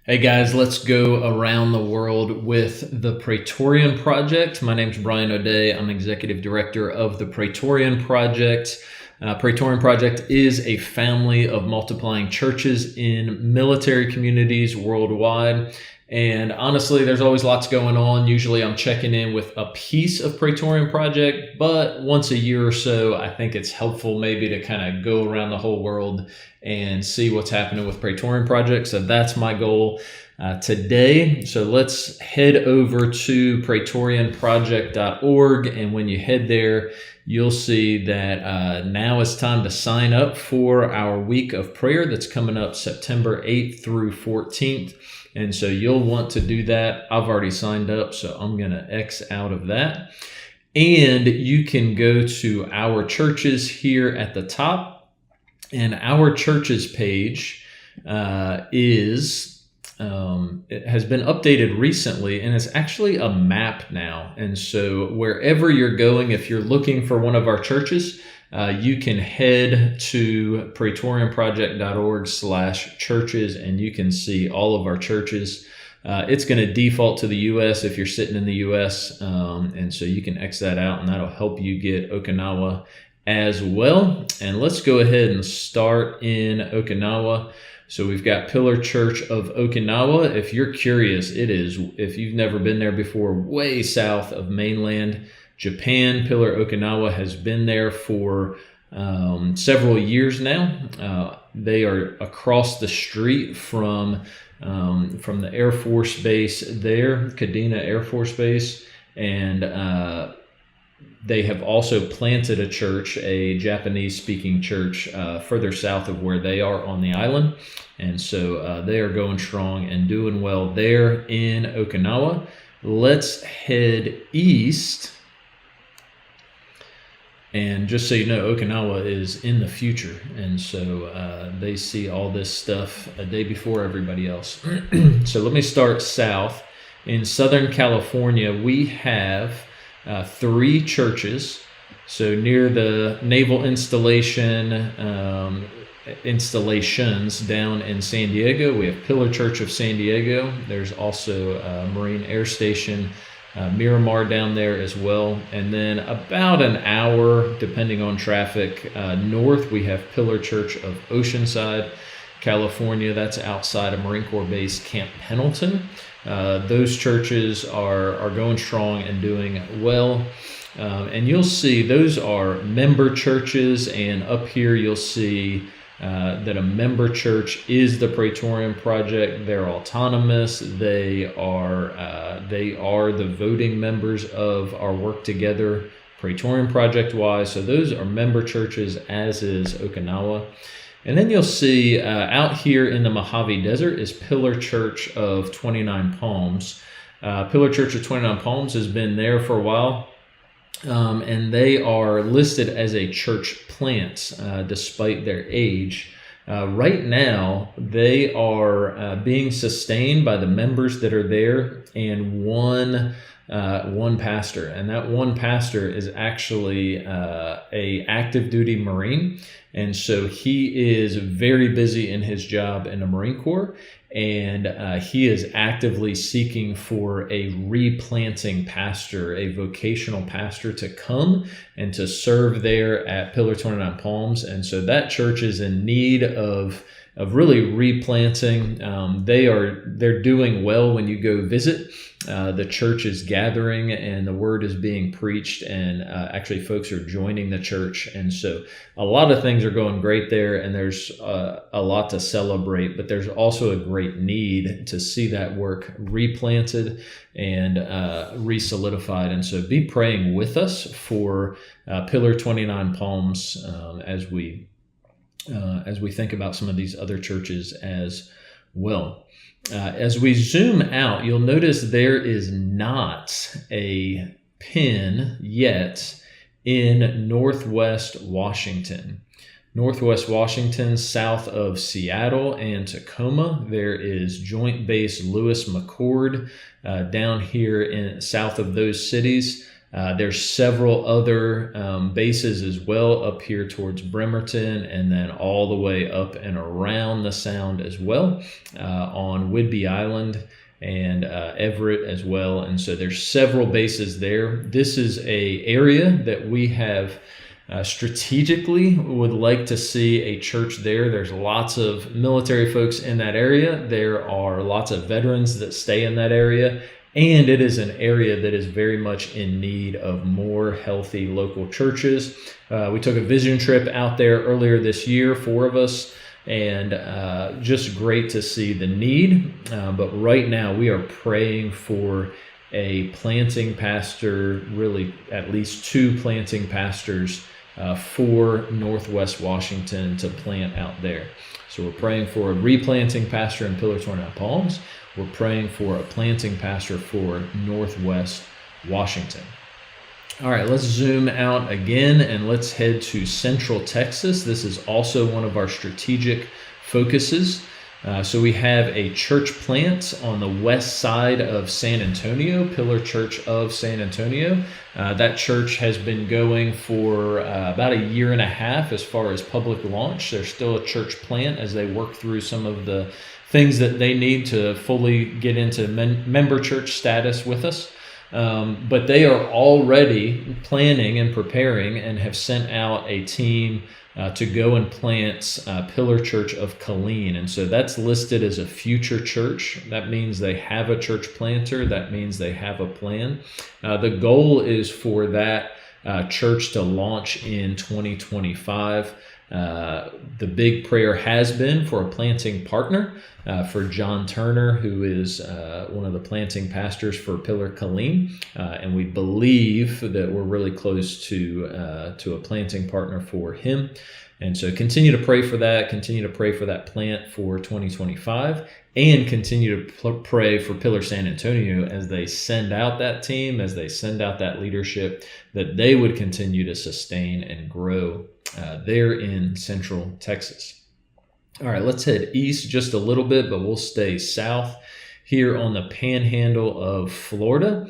Hey guys, let's go around the world with the Praetorian Project. My name is Brian O'Day. I'm Executive Director of the Praetorian Project. Praetorian Project is a family of multiplying churches in military communities worldwide. And honestly, there's always lots going on. Usually I'm checking in with a piece of Praetorian Project, but once a year or so, I think it's helpful maybe to kind of go around the whole world and see what's happening with Praetorian Project. So that's my goal today. So let's head over to praetorianproject.org. And when you head there, you'll see that now it's time to sign up for our week of prayer that's coming up September 8th through 14th. And so you'll want to do that. I've already signed up, so I'm going to X out of that. And you can go to our churches here at the top. And our churches page it has been updated recently, and it's actually a map now. And so wherever you're going, if you're looking for one of our churches, you can head to praetorianproject.org/churches, and you can see all of our churches. It's going to default to the U.S. if you're sitting in the U.S., and so you can X that out, and that'll help you get Okinawa as well. And let's go ahead and start in Okinawa. So we've got Pillar Church of Okinawa. If you're curious, if you've never been there before, way south of mainland Japan. Pillar Okinawa has been there for several years now. They are across the street from the Air Force Base there, Kadena Air Force Base, and they have also planted a church, a Japanese-speaking church, further south of where they are on the island. And so they are going strong and doing well there in Okinawa. Let's head east. And just so you know, Okinawa is in the future. And so they see all this stuff a day before everybody else. So let me start south. In Southern California, we have 3 churches. So near the naval installations down in San Diego, we have Pillar Church of San Diego. There's also Marine Air Station Miramar down there as well. And then about an hour, depending on traffic, north, we have Pillar Church of Oceanside, California. That's outside of Marine Corps Base Camp Pendleton. Those churches are going strong and doing well. And you'll see those are member churches. And up here, you'll see that a member church is the Praetorian Project. They're autonomous. They are the voting members of our work together Praetorian Project wise. So those are member churches, as is Okinawa. And then you'll see out here in the Mojave Desert is Pillar Church of 29 Palms. Pillar Church of 29 Palms has been there for a while. And they are listed as a church plant despite their age. Right now, they are being sustained by the members that are there and one pastor. And that one pastor is actually a active duty Marine. And so he is very busy in his job in the Marine Corps. And he is actively seeking for a replanting pastor, a vocational pastor to come and to serve there at Pillar 29 Palms. And so that church is in need of really replanting. They're doing well when you go visit. The church is gathering and the word is being preached, and actually folks are joining the church. And so a lot of things are going great there, and there's a lot to celebrate, but there's also a great need to see that work replanted and re-solidified. And so be praying with us for Pillar 29 Palms as we think about some of these other churches as well. As we zoom out, you'll notice there is not a pin yet in Northwest Washington. Northwest Washington, south of Seattle and Tacoma, there is Joint Base Lewis McChord down here south of those cities. There's several other bases as well up here towards Bremerton, and then all the way up and around the Sound as well, on Whidbey Island and Everett as well. And so there's several bases there. This is a area that we have strategically would like to see a church there. There's lots of military folks in that area. There are lots of veterans that stay in that area. And it is an area that is very much in need of more healthy local churches. We took a vision trip out there earlier this year, 4 of us, and just great to see the need. But right now we are praying for a planting pastor, really at least 2 planting pastors for Northwest Washington to plant out there. So we're praying for a replanting pastor in Pillar Torn Out Palms. We're praying for a planting pastor for Northwest Washington. All right, let's zoom out again and let's head to Central Texas. This is also one of our strategic focuses. So we have a church plant on the west side of San Antonio, Pillar Church of San Antonio. That church has been going for about 1.5 years as far as public launch. They're still a church plant as they work through some of the things that they need to fully get into member church status with us. But they are already planning and preparing and have sent out a team to go and plant Pillar Church of Killeen. And so that's listed as a future church. That means they have a church planter. That means they have a plan. The goal is for that church to launch in 2025. The big prayer has been for a planting partner, for John Turner, who is one of the planting pastors for Pillar Killeen, and we believe that we're really close to a planting partner for him. And so continue to pray for that, continue to pray for that plant for 2025, and continue to pray for Pillar San Antonio as they send out that team, as they send out that leadership, that they would continue to sustain and grow there in Central Texas. All right, let's head east just a little bit, but we'll stay south here on the panhandle of Florida.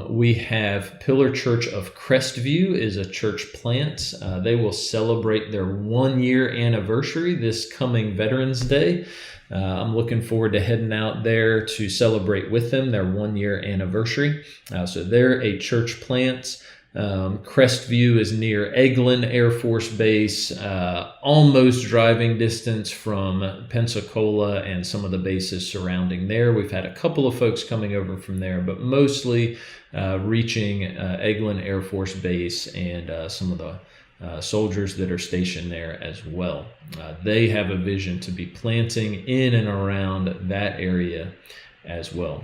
We have Pillar Church of Crestview is a church plant. They will celebrate their 1-year anniversary this coming Veterans Day. I'm looking forward to heading out there to celebrate with them their 1-year anniversary. So they're a church plant. Crestview is near Eglin Air Force Base, almost driving distance from Pensacola and some of the bases surrounding there. We've had a couple of folks coming over from there, but mostly reaching Eglin Air Force Base and some of the soldiers that are stationed there as well. They have a vision to be planting in and around that area as well.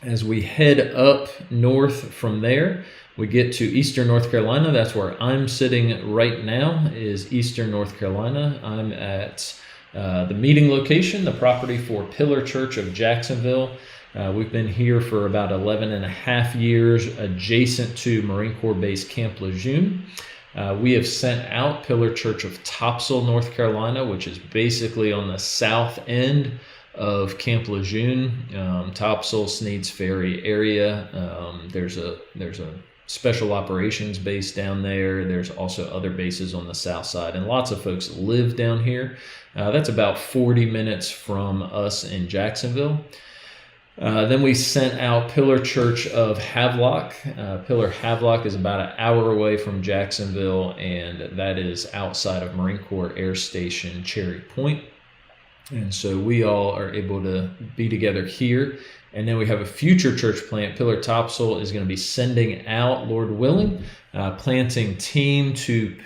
As we head up north from there, we get to Eastern North Carolina. That's where I'm sitting right now, is Eastern North Carolina. I'm at the meeting location, the property for Pillar Church of Jacksonville. We've been here for about 11.5 years, adjacent to Marine Corps Base Camp Lejeune. We have sent out Pillar Church of Topsail, North Carolina, which is basically on the south end of Camp Lejeune, Topsail, Sneads Ferry area. There's a special operations base down there. There's also other bases on the south side, and lots of folks live down here. That's about 40 minutes from us in Jacksonville. Then we sent out Pillar Church of Havelock. Pillar Havelock is about an hour away from Jacksonville, and that is outside of Marine Corps Air Station Cherry Point. And so we all are able to be together here. And then we have a future church plant. Pillar Topsail is going to be sending out, Lord willing, planting team to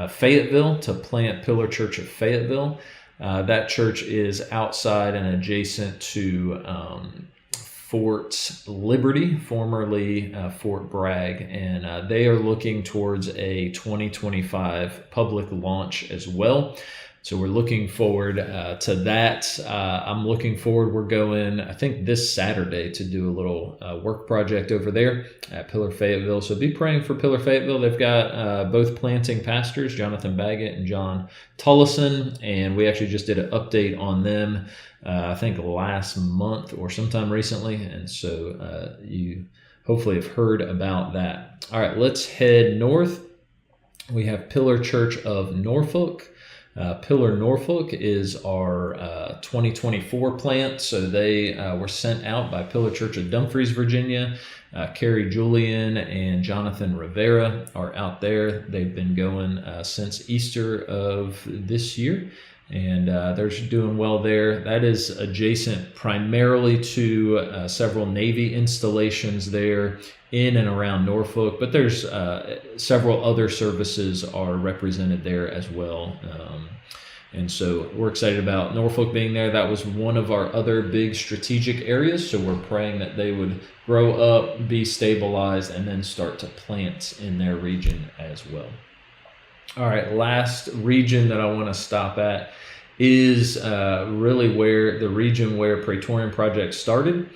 Fayetteville to plant Pillar Church of Fayetteville. That church is outside and adjacent to Fort Liberty, formerly Fort Bragg, and they are looking towards a 2025 public launch as well. So we're looking forward to that. I'm looking forward. We're going, I think, this Saturday to do a little work project over there at Pillar Fayetteville. So be praying for Pillar Fayetteville. They've got both planting pastors, Jonathan Baggett and John Tullison, and we actually just did an update on them, I think last month or sometime recently. And so you hopefully have heard about that. All right, let's head north. We have Pillar Church of Norfolk. Pillar Norfolk is our 2024 plant. So they were sent out by Pillar Church of Dumfries, Virginia. Carrie Julian and Jonathan Rivera are out there. They've been going since Easter of this year, and they're doing well there. That is adjacent primarily to several Navy installations there in and around Norfolk, but there's several other services are represented there as well. And so we're excited about Norfolk being there. That was one of our other big strategic areas. So we're praying that they would grow up, be stabilized, and then start to plant in their region as well. All right, last region that I want to stop at is really where the region where Praetorian Project started.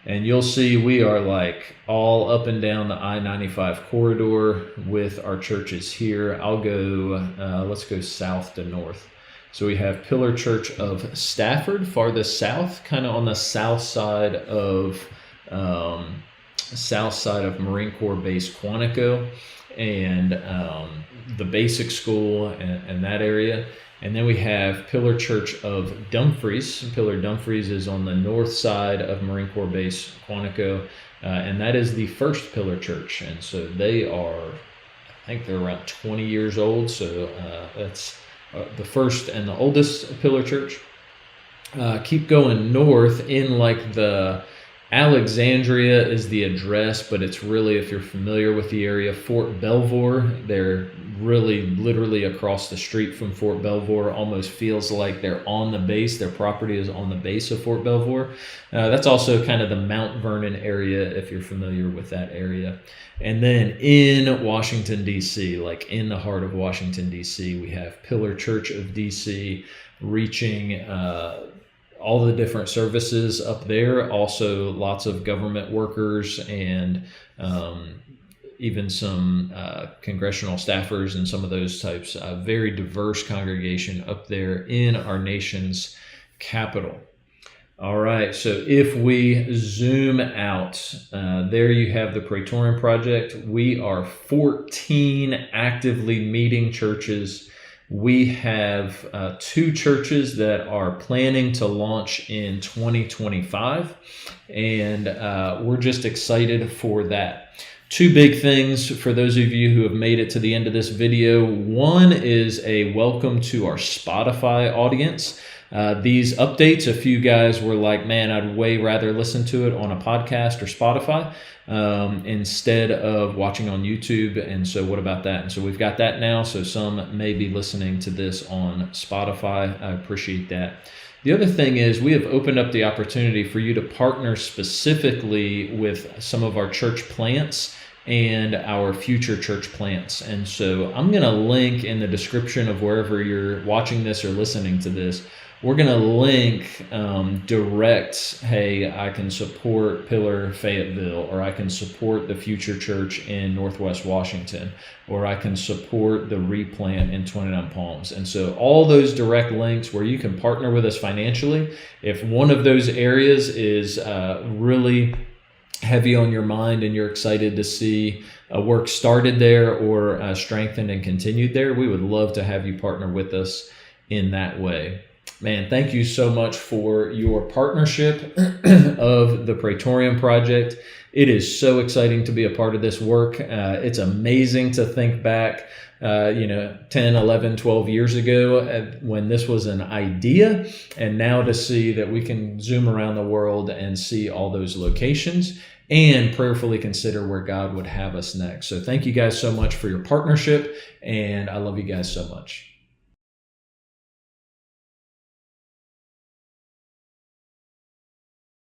And you'll see we are like all up and down the I-95 corridor with our churches here. I'll go, let's go south to north. So we have Pillar Church of Stafford, farthest south, kind of on the south side of Marine Corps Base Quantico, and the basic school and that area. And then we have Pillar Church of Dumfries. Pillar Dumfries is on the north side of Marine Corps Base Quantico, and that is the first Pillar Church. And so they are, I think they're around 20 years old. So that's the first and the oldest Pillar Church. Keep going north in like the Alexandria is the address, but it's really, if you're familiar with the area, Fort Belvoir. They're really literally across the street from Fort Belvoir. Almost feels like they're on the base. Their property is on the base of Fort Belvoir. That's also kind of the Mount Vernon area, if you're familiar with that area. And then in Washington, D.C., like in the heart of Washington, D.C., we have Pillar Church of D.C. reaching all the different services up there. Also lots of government workers and even some congressional staffers and some of those types. A very diverse congregation up there in our nation's capital. All right, so if we zoom out, there you have the Praetorian Project. We are 14 actively meeting churches. We have 2 churches that are planning to launch in 2025, and we're just excited for that. 2 big things for those of you who have made it to the end of this video. One is a welcome to our Spotify audience. These updates, a few guys were like, man, I'd way rather listen to it on a podcast or Spotify instead of watching on YouTube. And so what about that? And so we've got that now. So some may be listening to this on Spotify. I appreciate that. The other thing is we have opened up the opportunity for you to partner specifically with some of our church plants and our future church plants. And so I'm going to link in the description of wherever you're watching this or listening to this. We're going to link direct, hey, I can support Pillar Fayetteville, or I can support the future church in Northwest Washington, or I can support the replant in 29 Palms. And so all those direct links where you can partner with us financially, if one of those areas is really heavy on your mind and you're excited to see work started there or strengthened and continued there, we would love to have you partner with us in that way. Man, thank you so much for your partnership of the Praetorian Project. It is so exciting to be a part of this work. It's amazing to think back, 10, 11, 12 years ago when this was an idea, and now to see that we can zoom around the world and see all those locations and prayerfully consider where God would have us next. So thank you guys so much for your partnership, and I love you guys so much.